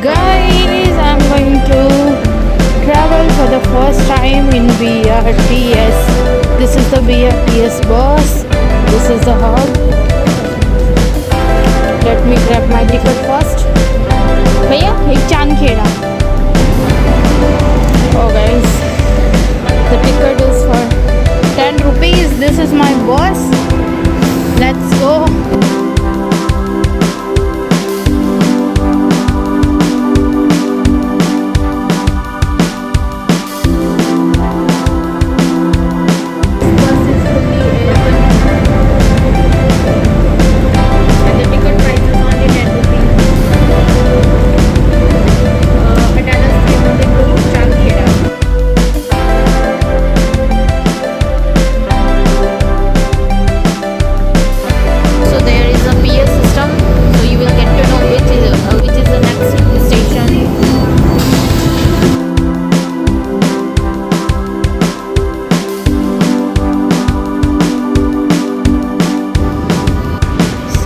Guys, I'm going to travel for the first time in BRTS. This is the BRTS bus. This is the hub. Let me grab my ticket first. भैया एक चांद Kheda. Oh guys, the ticket is for 10 rupees. This is my bus. Let's go.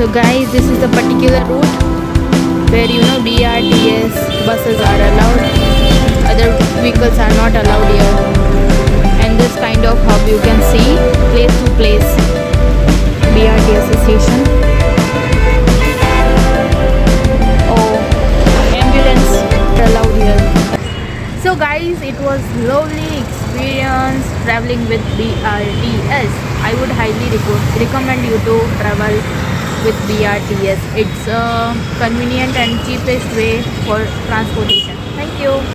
So guys, this is the particular route where BRTS buses are allowed. Other vehicles are not allowed here. And this kind of hub you can see place to place BRTS station. Oh, ambulance allowed here. So guys, it was lovely experience traveling with BRTS. I would highly recommend you to travel with BRTS. It's a convenient and cheapest way for transportation. Thank you.